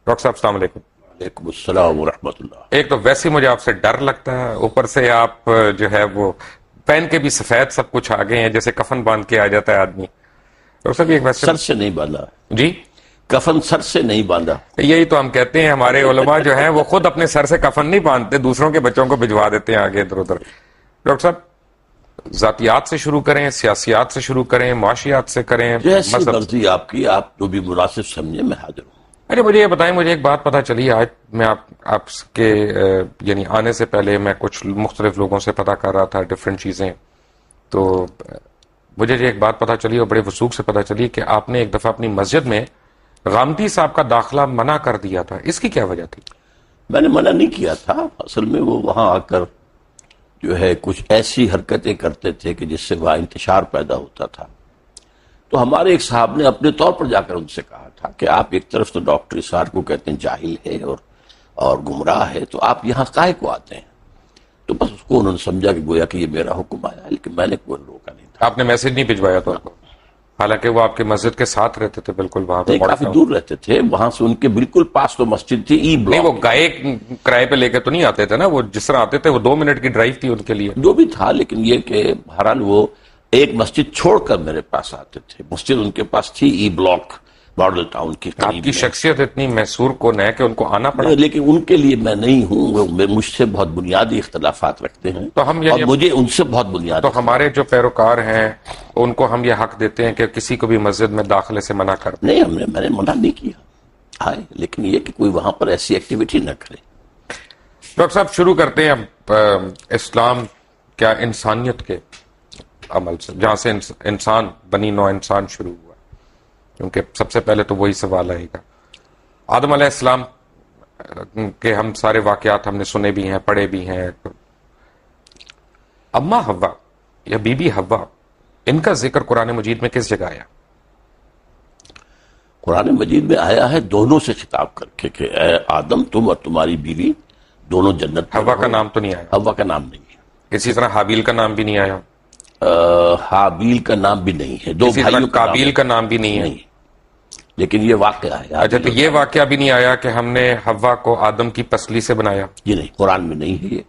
Doctor صاحب السلام علیکم۔ وعلیکم السلام ورحمۃ اللہ۔ ایک تو ویسے مجھے آپ سے ڈر لگتا ہے، اوپر سے آپ جو ہے وہ پہن کے بھی سفید سب کچھ آ گئے ہیں، جیسے کفن باندھ کے آ جاتا ہے آدمی۔ ڈاکٹر صاحب ایک ویسے سر سے نہیں باندھا جی، کفن، سر سے نہیں باندھا۔ یہی تو ہم کہتے ہیں، ہمارے علماء جو ہیں وہ خود اپنے سر سے کفن نہیں باندھتے، دوسروں کے بچوں کو بھجوا دیتے ہیں آگے ادھر ادھر۔ ڈاکٹر صاحب ذاتیات سے شروع کریں، سیاسیات سے شروع کریں، معاشیات سے کریں، جیسی مذہب؟ مرضی آپ کی، آپ جو بھی مناسب سمجھے میں حاضر ہوں۔ ارے مجھے یہ بتائیں، مجھے ایک بات پتا چلی آج، میں آپ کے یعنی آنے سے پہلے میں کچھ مختلف لوگوں سے پتا کر رہا تھا ڈفرینٹ چیزیں، تو مجھے ایک بات پتا چلی اور بڑے وثوق سے پتا چلی کہ آپ نے ایک دفعہ اپنی مسجد میں غامدی صاحب کا داخلہ منع کر دیا تھا، اس کی کیا وجہ تھی؟ میں نے منع نہیں کیا تھا، اصل میں وہ وہاں آ کر جو ہے کچھ ایسی حرکتیں کرتے تھے کہ جس سے وہاں انتشار پیدا ہوتا تھا، تو ہمارے ایک صاحب نے اپنے طور پر جا کر ان سے کہا تھا کہ آپ ایک طرف تو ڈاکٹر اسرار کو کہتے ہیں جاہل ہے اور گمراہ ہے، تو آپ یہاں کاہے کو آتے ہیں؟ تو بس اس کو انہوں نے سمجھا کہ گویا کہ یہ میرا حکم آیا ہے، لیکن میں نے کوئی روکا نہیں تھا۔ آپ نے میسج نہیں بھجوایا تھا ان کو؟ حالانکہ وہ آپ کے مسجد کے ساتھ رہتے تھے، بالکل وہاں پہ کافی دور رہتے تھے، وہاں سے ان کے بالکل پاس تو مسجد تھی ای نہیں، بلاک۔ وہ گائے کرائے پہ لے کے تو نہیں آتے تھے نا، وہ جس طرح آتے تھے وہ 2 منٹ کی ڈرائیو تھی ان کے لیے۔ جو بھی تھا، لیکن یہ کہ بہرحال وہ ایک مسجد چھوڑ کر میرے پاس آتے تھے، مسجد ان کے پاس تھی ای بلاک ماڈل ٹاؤن کی آپ قریب کی میں۔ شخصیت اتنی محصور کون ہے کہ ان کو آنا پڑا؟ لیکن ان کے لیے میں نہیں ہوں، وہ مجھ سے بہت بنیادی اختلافات رکھتے ہیں، تو ہم اور مجھے ان سے بہت بنیادی تو ہمارے جو پیروکار ہیں ان کو ہم یہ حق دیتے ہیں کہ کسی کو بھی مسجد میں داخلے سے منع کر دیں؟ نہیں، میں نے منع نہیں کیا ہے، لیکن یہ کہ کوئی وہاں پر ایسی ایکٹیویٹی نہ کرے۔ ڈاکٹر صاحب شروع کرتے ہیں اب اسلام کیا انسانیت کے عمل سے، جہاں سے انسان بنی نوع انسان شروع ہوا، کیونکہ سب سے پہلے تو وہی سوال آئے گا۔ آدم علیہ السلام کے ہم سارے واقعات ہم نے سنے بھی ہیں، پڑھے بھی ہیں۔ اما حوا یا بی بی حوا، ان کا ذکر قرآن مجید میں کس جگہ آیا؟ قرآن مجید میں آیا ہے دونوں سے خطاب کر کے کہ اے آدم، تم اور تمہاری بیوی دونوں جنت میں حوا رہو۔ کا نام تو نہیں آیا؟ حوا کا نام نہیں ہے، اسی طرح حابیل کا نام بھی نہیں آیا؟ حابیل کا نام بھی نہیں ہے، دو اسی طرح بھائیوں کا نام قابیل کا نام بھی نہیں ہے؟ نہیں، لیکن یہ واقعہ ہے۔ اچھا، تو یہ واقعہ بھی نہیں آیا کہ ہم نے حوا کو آدم کی پسلی سے بنایا؟ یہ نہیں، قرآن میں نہیں ہے،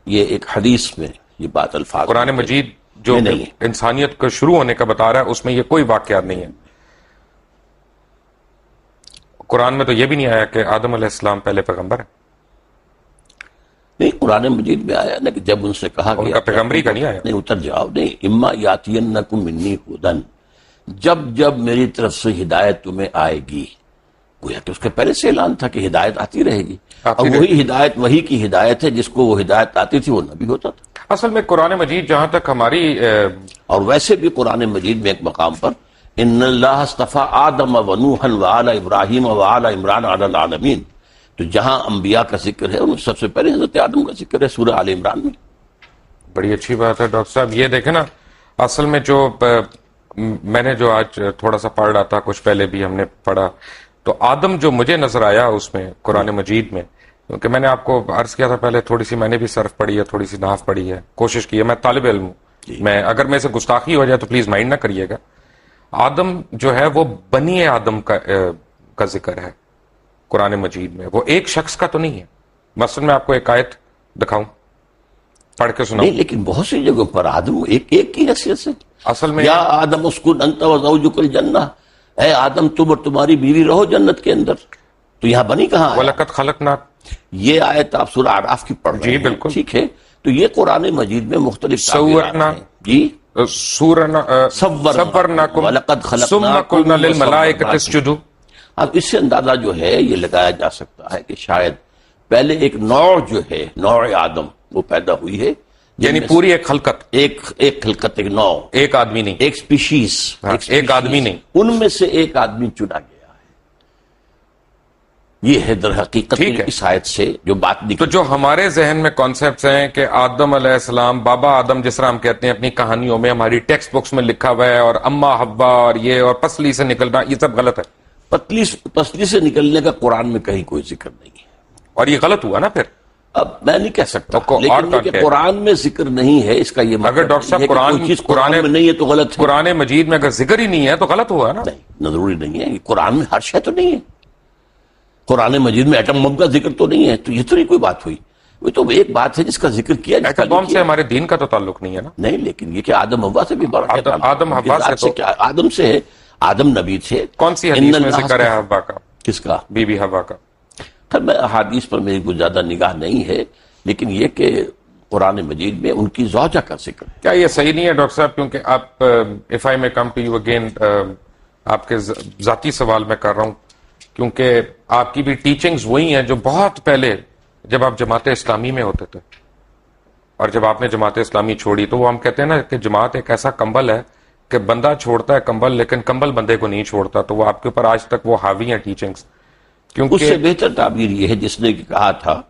یہ ایک حدیث میں یہ بات الفاظ قرآن میں مجید جو نہیں ہے۔ انسانیت کو شروع ہونے کا بتا رہا ہے اس میں یہ کوئی واقعہ نہیں ہے۔ قرآن میں تو یہ بھی نہیں آیا کہ آدم علیہ السلام پہلے پیغمبر ہے؟ نہیں، قرآن مجید میں آیا نا کہ جب ان سے کہا ان کا پیغمبری کا نہیں آیا؟ نہیں، اتر جاؤ، نہیں، اما یاتینکم منی ہدن، جب میری طرف سے ہدایت تمہیں آئے گی، گویا کہ اس کے پہلے سے اعلان تھا کہ ہدایت آتی رہے گی، اور وہی ہدایت وہی کی ہدایت ہے، جس کو وہ ہدایت آتی تھی وہ نبی ہوتا تھا۔ اصل میں قرآن مجید جہاں تک ہماری اور ویسے بھی قرآن مجید میں ایک مقام پر ان اللہ اصطفیٰ آدم و نوحا وآل ابراہیم وآل عمران علی العالمین، تو جہاں انبیاء کا ذکر ہے ان میں سب سے پہلے حضرت آدم کا ذکر ہے سورہ آل عمران میں۔ بڑی اچھی بات ہے ڈاکٹر صاحب، یہ دیکھیں نا، اصل میں جو میں نے جو آج تھوڑا سا پڑھ رہا تھا، کچھ پہلے بھی ہم نے پڑھا، تو آدم جو مجھے نظر آیا اس میں قرآن مجید میں، کیونکہ میں نے آپ کو عرض کیا تھا پہلے، تھوڑی سی میں نے بھی صرف پڑھی ہے، تھوڑی سی نحو پڑھی ہے، کوشش کی ہے، میں طالب علم ہوں، میں اگر میں سے گستاخی ہو جائے تو پلیز مائنڈ نہ کریے گا۔ آدم جو ہے وہ بنی آدم کا ذکر ہے قرآن مجید میں، وہ ایک شخص کا تو نہیں ہے۔ مثلا میں آپ کو ایک آیت دکھاؤں، پڑھ کے سناؤں؟ نہیں، لیکن بہت سی جگہوں پر آدم ایک کی حیثیت سے، اصل میں یا آدم اسکن انت وزوجک الجنہ، اے آدم تم اور تمہاری بیوی رہو جنت کے اندر، تو یہاں بنی کہاں آیا؟ وَلَقَدْ خَلَقْنَا، یہ آیت آپ سورہ اعراف کی پڑھ رہے جی ہیں، بالکل، ٹھیک ہے، تو یہ قرآن مجید میں مختلف تعبیرات سورنا، ہیں۔ جی، صورناکم وَلَقَدْ ثم خَلَقْنَاكُمْ قُلْنَا لِلْمَلَائِكَةِ اسْجُدُوا۔ اب اس سے اندازہ جو ہے یہ لگایا جا سکتا ہے کہ شاید پہلے ایک نوع جو ہے، نوع آدم وہ پیدا ہوئی ہے، یعنی پوری ایک خلقت، ایک خلقت، ایک نوع، ایک آدمی نہیں، ایک سپیشیز، ایک آدمی نہیں، ان میں سے ایک آدمی چنا گیا ہے۔ یہ ہے در حقیقت اس آیت سے جو بات نکلی۔ تو جو ہمارے ذہن میں کانسیپٹس ہیں کہ آدم علیہ السلام، بابا آدم جس طرح ہم کہتے ہیں اپنی کہانیوں میں، ہماری ٹیکسٹ بکس میں لکھا ہوا ہے، اور اما حوا اور یہ اور پسلی سے نکلنا، یہ سب غلط ہے۔ پسلی سے نکلنے کا قرآن میں کہیں کوئی ذکر نہیں ہے، اور یہ غلط ہوا نا پھر؟ اب میں نہیں کہہ سکتا، اور لیکن یہ کہ قرآن میں ذکر نہیں ہے اس کا یہ اگر مطلب ڈاکٹر صاحب ہے کہ کوئی چیز قرآن میں نہیں ہے تو غلط ہے۔ قرآن مجید میں اگر ذکر ہی نہیں ہے تو غلط ہوا نا؟ نہیں، ضروری نہیں ہے، قرآن میں ہر شے تو نہیں ہے۔ قرآن مجید میں ایٹم بم کا ذکر تو نہیں ہے، تو یہ تو نہیں کوئی بات ہوئی، وہ تو ایک بات ہے جس کا ذکر کیا، جس کا ایٹم بم سے ہمارے دین کا تو تعلق نہیں ہے نا. نہیں، لیکن یہ کہ آدم حوا سے بھی بڑا آدم حوا سے تو آدم سے ہے، آدم نبی تھے. کون سی حدیث میں ذکر ہے حوا کا؟ کس کا؟ بی بی حوا کا. خیر میں احادیث پر میری کوئی زیادہ نگاہ نہیں ہے، لیکن یہ کہ قرآن مجید میں ان کی زوجہ کا ذکر ہے. کیا یہ صحیح نہیں ہے ڈاکٹر صاحب؟ کیونکہ آپ اف آئی میں کم ٹو یو اگین، آپ کے ذاتی سوال میں کر رہا ہوں، کیونکہ آپ کی بھی ٹیچنگز وہی ہیں جو بہت پہلے جب آپ جماعت اسلامی میں ہوتے تھے، اور جب آپ نے جماعت اسلامی چھوڑی تو وہ ہم کہتے ہیں نا کہ جماعت ایک ایسا کمبل ہے کہ بندہ چھوڑتا ہے کمبل، لیکن کمبل بندے کو نہیں چھوڑتا. تو وہ آپ کے اوپر آج تک وہ حاوی ہیں ٹیچنگز. اس کیونکہ سے بہتر تعبیر یہ ہے جس نے کہا تھا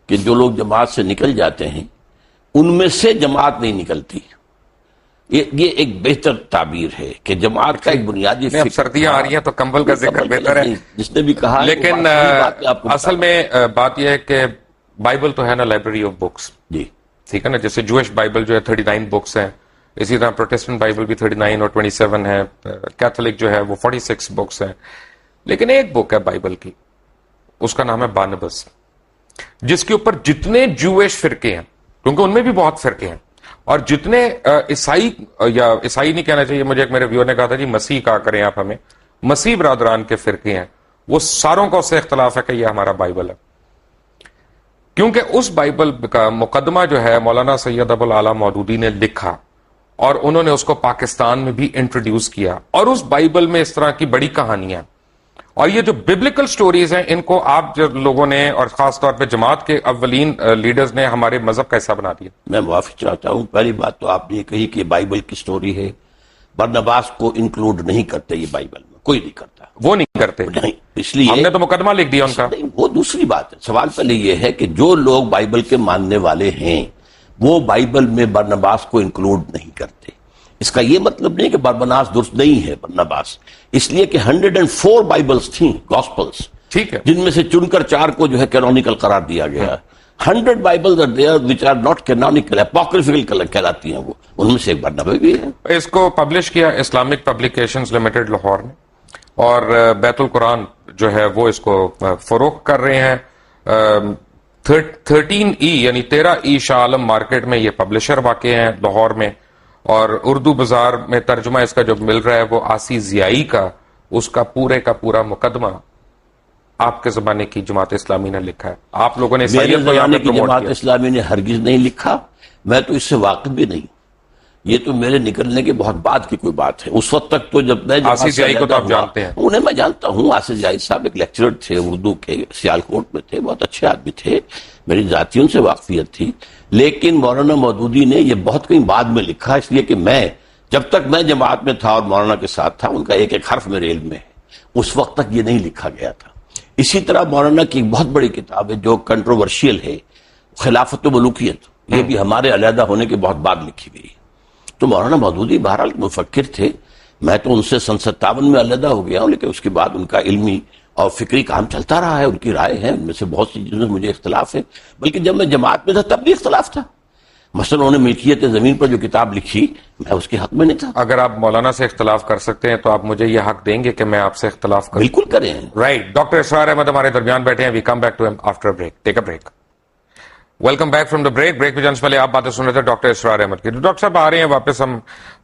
کہ جو لوگ جماعت سے نکل جاتے ہیں ان میں سے جماعت نہیں نکلتی. یہ ایک بہتر تعبیر ہے کہ جماعت کا ایک بنیادی اب سردیاں آ رہی ہیں تو کمبل کا ذکر بہتر ہے. جس نے بھی کہا، لیکن اصل میں بات یہ ہے کہ بائبل تو ہے نا لائبریری آف بکس، جی ٹھیک ہے نا. جیسے جوش بائبل جو ہے 39 بکس ہیں، اسی طرح پروٹیسٹنٹ بائبل بھی 39 اور 27 ہے، کیتھولک جو ہے وہ 46 بکس ہیں. لیکن ایک بک ہے بائبل کی، اس کا نام ہے بارنباس، جس کے اوپر جتنے جوش فرقے ہیں، کیونکہ ان میں بھی بہت فرقے ہیں، اور جتنے عیسائی، یا عیسائی نہیں کہنا چاہیے، مجھے ایک میرے ویور نے کہا تھا جی مسیح کہا کریں آپ ہمیں، مسیح برادران کے فرقے ہیں، وہ ساروں کا اس سے اختلاف ہے کہ یہ ہمارا بائبل ہے. کیونکہ اس بائبل کا مقدمہ جو ہے مولانا سید ابو العلا مودودی نے لکھا، اور انہوں نے اس کو پاکستان میں بھی انٹروڈیوس کیا، اور اس بائبل میں اس طرح کی بڑی کہانیاں، اور یہ جو ببلیکل سٹوریز ہیں ان کو آپ جو لوگوں نے، اور خاص طور پہ جماعت کے اولین لیڈرز نے ہمارے مذہب کا حصہ بنا دیا. میں معافی چاہتا ہوں. پہلی بات تو آپ نے یہ کہی کہ بائبل کی سٹوری ہے، برنباس کو انکلوڈ نہیں کرتے یہ بائبل میں، کوئی نہیں کرتا. وہ نہیں کرتے، نہیں، اس لیے ہم نے تو مقدمہ لکھ دیا ان کا. نہیں، وہ دوسری بات ہے. سوال پہلے یہ ہے کہ جو لوگ بائبل کے ماننے والے ہیں وہ بائبل میں برنباس کو انکلوڈ نہیں کرتے. اس کا یہ مطلب نہیں کہ برنباس درست نہیں ہے. برنباس اس لیے کہ 104 بائبلز تھیں، گاسپلز، ٹھیک ہے، جن میں سے چن کر 4 کو جو ہے کینونیکل قرار دیا گیا. 100 bibles are there which are not canonical, apocryphal کہلاتی ہیں، وہ ان میں سے ایک برنبا بھی ہے. اس کو پبلش کیا اسلامک پبلیکیشنز لمیٹڈ لاہور نے، اور بیت القرآن جو ہے وہ اس کو فروخت کر رہے ہیں. 13E یعنی 13E شاہ عالم مارکیٹ میں یہ پبلشر واقع ہیں لاہور میں، اور اردو بازار میں ترجمہ اس کا جو مل رہا ہے وہ آسی ضیائی کا، اس کا پورا مقدمہ آپ کے زمانے کی جماعت اسلامی نے لکھا ہے. آپ لوگوں نے میرے زمانے کی جماعت اسلامی نے ہرگز نہیں لکھا، میں تو اس سے واقف بھی نہیں. یہ تو میرے نکلنے کے بہت بعد کی کوئی بات ہے. اس وقت تک تو جب میں آصف زیائی کو تو آپ جانتے ہیں، انہیں میں جانتا ہوں. آصف زیائی صاحب ایک لیکچرر تھے اردو کے، سیالکوٹ میں تھے، بہت اچھے آدمی تھے، میری ذاتی ان سے واقفیت تھی. لیکن مولانا مودودی نے یہ بہت کہیں بعد میں لکھا، اس لیے کہ میں جب تک میں جماعت میں تھا اور مولانا کے ساتھ تھا ان کا ایک ایک حرف میرے علم میں ہے. اس وقت تک یہ نہیں لکھا گیا تھا. اسی طرح مولانا کی ایک بہت بڑی کتاب ہے جو کنٹروورشیل ہے، خلافت و ملوکیت، یہ بھی ہمارے علیحدہ ہونے کے بہت بعد لکھی گئی. تو مولانا مودودی بہرحال مفکر تھے. میں تو ان سے سن 57 میں علیحدہ ہو گیا ہوں، لیکن اس کے بعد ان کا علمی اور فکری کام چلتا رہا ہے. ان کی رائے ہے، ان میں سے بہت سی چیزوں میں مجھے اختلاف ہے، بلکہ جب میں جماعت میں تھا تب بھی اختلاف تھا. مثلا انہوں نے ملکیت زمین پر جو کتاب لکھی، میں اس کے حق میں نہیں تھا. اگر آپ مولانا سے اختلاف کر سکتے ہیں تو آپ مجھے یہ حق دیں گے کہ میں آپ سے اختلاف کروں؟ بالکل کریں. رائٹ. ڈاکٹر اسرار احمد ہمارے درمیان بیٹھے ہیں. وی کم بیک ٹو ہم after break. Take a break. Welcome back from the break پہ جانے سے پہلے آپ باتیں سن رہے تھے ڈاکٹر اسرار احمد کی. ڈاکٹر صاحب آ رہے ہیں واپس ہم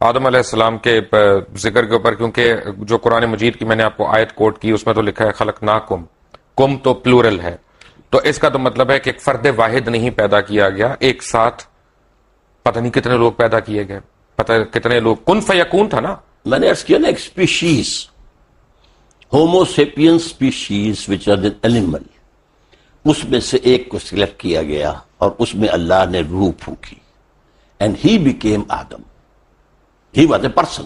آدم علیہ السلام کے ذکر کے اوپر، کیونکہ جو قرآن مجید کی میں نے آپ کو آیت کوٹ کی اس میں تو لکھا ہے خلقناکم، کم تو پلورل ہے، تو اس کا تو مطلب ہے کہ ایک فرد واحد نہیں پیدا کیا گیا، ایک ساتھ پتہ نہیں کتنے لوگ پیدا کیے گئے، پتہ کتنے لوگ. کن فیکون تھا نا. میں نے عرض کیا نا، ایک species, homo sapien species which are the animal, اس میں سے ایک کو سلیکٹ کیا گیا اور اس میں اللہ نے روح پھونکی. And he became Adam. He was a person.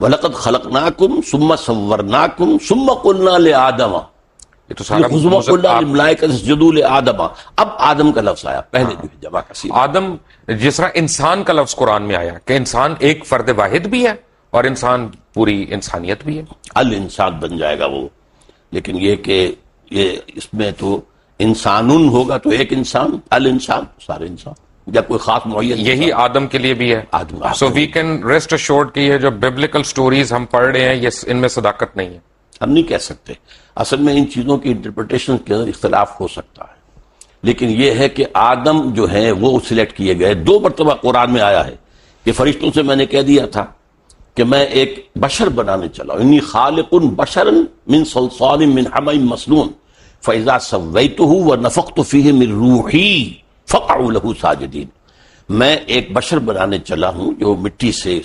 وَلَقَدْ خَلَقْنَاكُمْ ثُمَّ صَوَّرْنَاكُمْ ثُمَّ قُلْنَا لِآدَمَ یہ تو سارا آدم. اب آدم کا لفظ آیا پہلے جو ہے جمع کثیر. آدم جس طرح انسان کا لفظ قرآن میں آیا کہ انسان ایک فرد واحد بھی ہے اور انسان پوری انسانیت بھی ہے. الانسان بن جائے گا وہ. لیکن یہ کہ یہ اس میں تو انسانن ہوگا تو ایک انسان، الانسان سارے انسان، جب کوئی خاص معین. یہی آدم کے لیے بھی ہے. آدم. سو وی کین ریسٹ ایشورڈ کہ یہ جو ببلیکل سٹوریز ہم پڑھ رہے ہیں یہ ان میں صداقت نہیں ہے. ہم نہیں کہہ سکتے. اصل میں ان چیزوں کی انٹرپریٹیشن کے اندر اختلاف ہو سکتا ہے، لیکن یہ ہے کہ آدم جو ہے وہ سلیکٹ کیے گئے. 2 مرتبہ قرآن میں آیا ہے کہ فرشتوں سے میں نے کہہ دیا تھا کہ میں ایک بشر بنانے چلا ہوں، انی خالق بشرا من صلصال من حمأ مسنون فاذا سویته ونفخت فیہ من روحی فقعوا له ساجدین. میں ایک بشر بنانے چلا ہوں جو مٹی سے،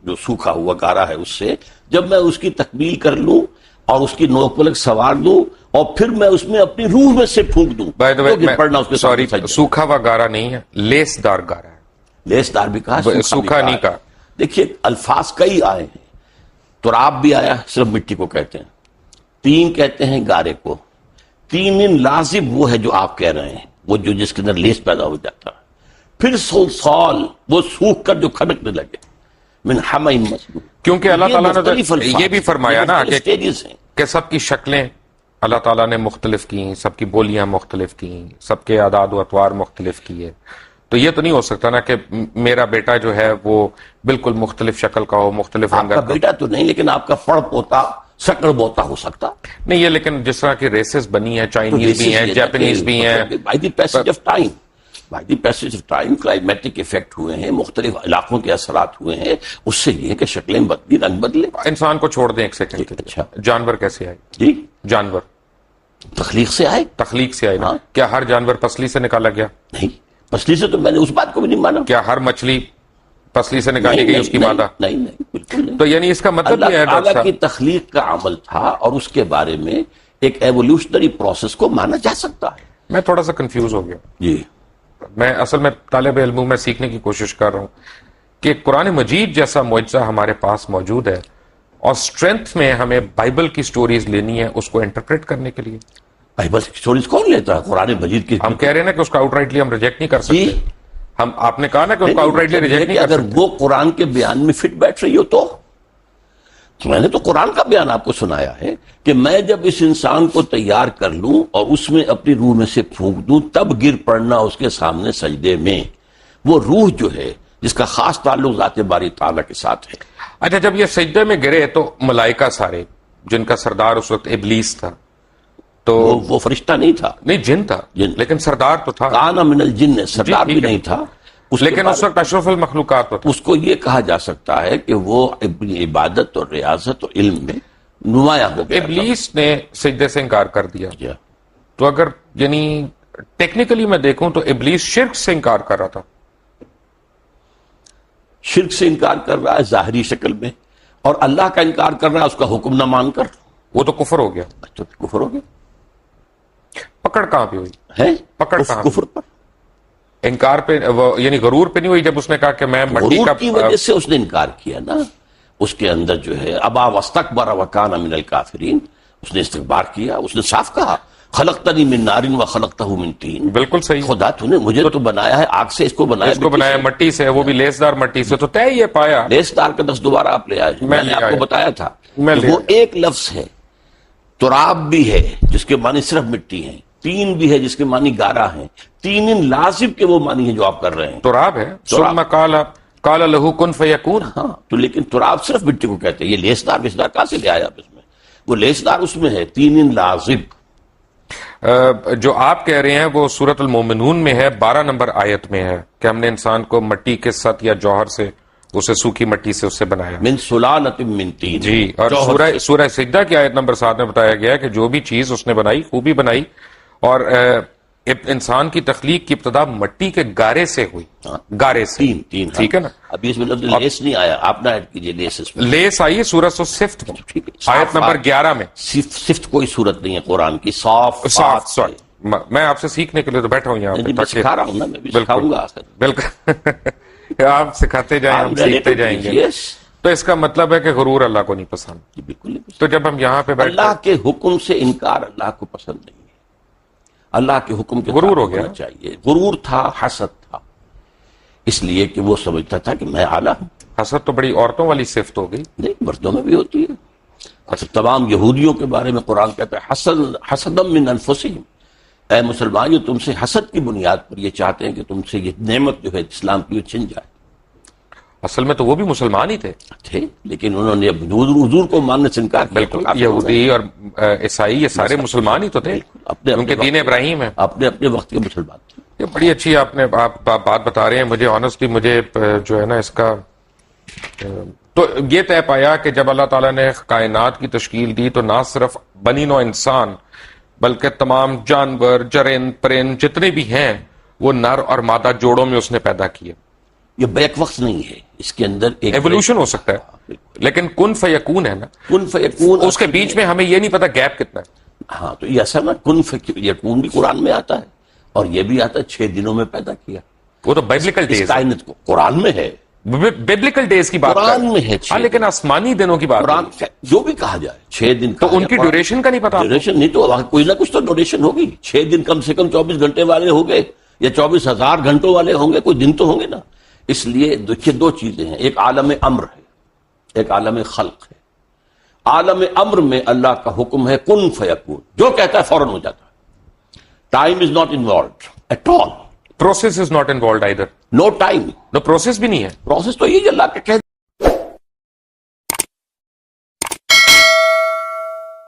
جو سوکھا ہوا گارا ہے، اس سے جب میں اس کی تکمیل کر لوں اور اس کی نوک پلک سوار دوں اور پھر میں اس میں اپنی روح میں سے پھونک دوں تو گر پڑنا اس کے سامنے سجدہ. سوکھا ہوا گارا نہیں ہے، لیس دار گارا ہے. لیس دار بھی کہا، سوکھا نہیں کہا. دیکھیے الفاظ کئی آئے ہیں. تراب بھی آیا، صرف مٹی کو کہتے ہیں. تین کہتے ہیں گارے کو. تین لازم وہ ہے جو آپ کہہ رہے ہیں، وہ جو جس کے اندر لیس پیدا ہو جاتا ہے. پھر صلصال، وہ سوکھ کر جو کھڑکنے لگے، من حمأ مسنون. کیونکہ اللہ تعالیٰ نے یہ بھی فرمایا نا کہ سب کی شکلیں اللہ تعالیٰ نے مختلف کی، سب کی بولیاں مختلف کی، سب کے اعداد و اطوار مختلف کیے. تو یہ تو نہیں ہو سکتا نا کہ میرا بیٹا جو ہے وہ بالکل مختلف شکل کا ہو، مختلف رنگ کا. آپ کا بیٹا تو نہیں، لیکن آپ کا پڑ پوتا، سکڑ بوتا ہو سکتا. نہیں، یہ لیکن جس طرح کی ریسز بنی ہیں، چائنیز بھی ہیں، جاپنیز بھی ہیں. By the passage of time, by the passage of time climatic effect ہوئے ہیں، مختلف علاقوں کے اثرات ہوئے ہیں. اس سے یہ کہ شکلیں بدلی، رنگ بدلے. انسان کو چھوڑ دیں ایک سیکنڈ کے لیے. اچھا، جانور کیسے آئے؟ جی جانور تخلیق سے آئے. تخلیق سے آئے نا. ہاں. کیا ہر جانور پسلی سے نکالا گیا؟ نہیں، پسلی سے تو میں نے اس بات کو بھی نہیں مانا. کیا ہر مچھلی پسلی سے نکالی گئی اس کی مادہ؟ نہیں، بالکل نہیں. تو یعنی اس کا مطلب یہ ہے اللہ ڈاکٹر تعالیٰ کی صاحب، تخلیق کا عمل تھا اور اس کے بارے میں ایک ایوولوشنری پروسیس کو مانا جا سکتا ہے. میں تھوڑا سا کنفیوز ہو گیا. جی میں اصل میں طالب علم ہوں، میں سیکھنے کی کوشش کر رہا ہوں کہ قرآن مجید جیسا معجزہ ہمارے پاس موجود ہے اور اسٹرینتھ میں ہمیں بائبل کی سٹوریز لینی ہے اس کو انٹرپریٹ کرنے کے لیے. بائبل کی سٹوریز کون لیتا ہے؟ قرآن مجید کی ہم کہہ رہے ہیں نا کہ اس کو آؤٹ رائٹلی ہم ریجیکٹ نہیں کر سکتے. جی. آپ نے کہا نا کہ اس کو آؤٹ رائٹلی ریجیکٹ نہیں کر اگر سکتے. وہ قرآن کے بیان میں فٹ بیٹھ رہی ہو تو میں نے تو قرآن کا بیان آپ کو سنایا ہے کہ میں جب اس انسان کو تیار کر لوں اور اس میں اپنی روح میں سے پھونک دوں تب گر پڑنا اس کے سامنے سجدے میں. وہ روح جو ہے جس کا خاص تعلق ذات باری تعالیٰ کے ساتھ ہے. اچھا، جب یہ سجدے میں گرے تو ملائکہ سارے، جن کا سردار اس وقت ابلیس تھا، تو وہ فرشتہ نہیں تھا، نہیں جن تھا، جن. لیکن سردار تو تھا. کان من الجن، سردار ٹھیک بھی ہے. نہیں تھا. لیکن اس وقت اشرف المخلوقات تو تھا. اس کو یہ کہا جا سکتا ہے کہ وہ اپنی عبادت اور ریاضت اور علم میں نمایاں ہو گیا تھا. ابلیس نے سجدے سے انکار کر دیا. جی. تو اگر یعنی ٹیکنیکلی میں دیکھوں تو ابلیس شرک سے انکار کر رہا تھا. شرک سے انکار کر رہا ہے ظاہری شکل میں، اور اللہ کا انکار کر رہا ہے اس کا حکم نہ مان کر. وہ تو کفر ہو گیا. تو کفر ہو گیا. پکڑ کہاں پہ ہوئی؟ ہے پکڑ اس کہاں؟ کفر پر. انکار پہ یعنی غرور پہ نہیں ہوئی جب اس نے کہا کہ میں مٹی غرور کا کی وجہ سے اس نے انکار کیا نا. اس کے اندر جو ہے ابا واستکبر وکان من الکافرین، اس نے استکبار کیا. اس نے صاف کہا خلقتنی من نار وخلقتہ من طین. بالکل صحیح. خدا تو نے مجھے تو بنایا ہے آگ سے، اس کو بنایا اس کو بنایا مٹی سے، وہ بھی لیسدار مٹی سے. تو طے یہ پایا لیس دار کا دس دوبارہ آپ لے آئے. میں نے آپ کو بتایا تھا کہ وہ ایک لفظ ہے. تراب بھی ہے جس کے معنی صرف مٹی ہیں، تین بھی ہے جس کے معنی گارا ہیں، تین لازم کے وہ معنی ہیں جو آپ کر رہے ہیں. تراب ہے. ثم قال له كن فيكون. ہاں تو لیکن تراب صرف مٹی کو کہتے ہیں. یہ لیسدار ویسدار کہاں سے لے آیا آپ اس میں؟ وہ لیسدار اس میں ہے، تین لازم. جو آپ کہہ رہے ہیں وہ سورۃ المومنون میں ہے، 12 نمبر آیت میں ہے کہ ہم نے انسان کو مٹی کے ست یا جوہر سے، اسے سوکھی مٹی سے اسے بنایا. من سلالۃ من طین. جی. اور سورہ سجدہ کی آیت نمبر 7 میں بتایا گیا ہے کہ جو بھی چیز اس نے بنائی خوبی بنائی، اور انسان کی تخلیق کی ابتدا مٹی کے گارے سے ہوئی. گارے سے. تین. ٹھیک ہے نا. ابھی اس میں لفظ لیس نہیں آیا، آپ نہ ایڈ کیجئے لیس اس میں. لیس آئی سورۃ الصفت میں، ٹھیک ہے. آیت نمبر 11 میں. صفت کوئی صورت نہیں ہے قرآن کی. صاف سوری، میں آپ سے سیکھنے کے لیے تو بیٹھا ہوں یہاں پہ. میں سکھا رہا ہوں نا، میں بھی سکھاؤں گا. بالکل. آپ سکھاتے جائیں، ہم سیکھتے جائیں گے. تو اس کا مطلب ہے کہ غرور اللہ کو نہیں پسند. بالکل. تو جب ہم یہاں پہ بیٹھے اللہ کے حکم سے انکار اللہ کو پسند نہیں ہے. اللہ کے حکم کے غرور ہو گیا چاہیے. غرور تھا، حسد تھا، اس لیے کہ وہ سمجھتا تھا کہ میں اعلیٰ ہوں. حسد تو بڑی عورتوں والی صفت ہو گئی. نہیں، مردوں میں بھی ہوتی ہے. اچھا، تمام یہودیوں کے بارے میں قرآن کہتا ہے حسدم من انفسہم. اے مسلمان، یہ تم سے حسد کی بنیاد پر یہ چاہتے ہیں کہ تم سے یہ نعمت جو ہے اسلام کی وہ چھن جائے. اصل میں تو وہ بھی مسلمان ہی تھے تھے، لیکن انہوں نے حضور کو ماننے سے انکار کیا. بالکل. یہودی اور عیسائی یہ سارے مسلمان ہی تو تھے اپنے کیونکہ دین ابراہیم ہے. اپنے وقت کے مسلمان تھے. یہ بڑی اچھی آپ بات بتا رہے ہیں. مجھے آنیسٹلی مجھے جو ہے نا اس کا تو یہ طے پایا کہ جب اللہ تعالیٰ نے کائنات کی تشکیل دی تو نہ صرف بنی نوع انسان بلکہ تمام جانور، جرند، پرند جتنے بھی ہیں وہ نر اور مادہ جوڑوں میں اس نے پیدا کیے. یہ بیک وقت نہیں ہے، اس کے اندر ایک ایوولوشن ہو سکتا ہے لیکن کن فیکون ہے نا، کن فیکون. اس کے بیچ میں ہمیں یہ نہیں پتا گیپ کتنا ہے. ہاں تو یہ ایسا نا کن فیکون بھی قرآن میں آتا ہے اور یہ بھی آتا ہے 6 دنوں میں پیدا کیا. وہ تو بائبلیکل اس ڈیز کائنات کو قرآن میں ہے، ببلیکل ڈیز کی بات قرآن میں ہے. ہاں لیکن آسمانی دنوں کی بات قرآن جو بھی کہا جائے 6 دن تو ان کی ڈیوریشن کا نہیں پتا. ڈیوریشن نہیں تو کوئی نہ کچھ تو ڈیوریشن ہوگی. 6 دن کم سے کم 24 گھنٹے والے ہوں گے یا 24,000 گھنٹوں والے ہوں گے، کوئی دن تو ہوں گے نا. اس لیے دیکھیے 2 چیزیں ہیں، ایک عالم امر ہے، ایک عالم خلق ہے. عالم امر میں اللہ کا حکم ہے کن فیکون، جو کہتا ہے فوراً ہو جاتا ہے. Time is not involved at all. Process is not involved either. No time. No process بھی نہیں ہے. پروسیس تو یہ اللہ کا کہہ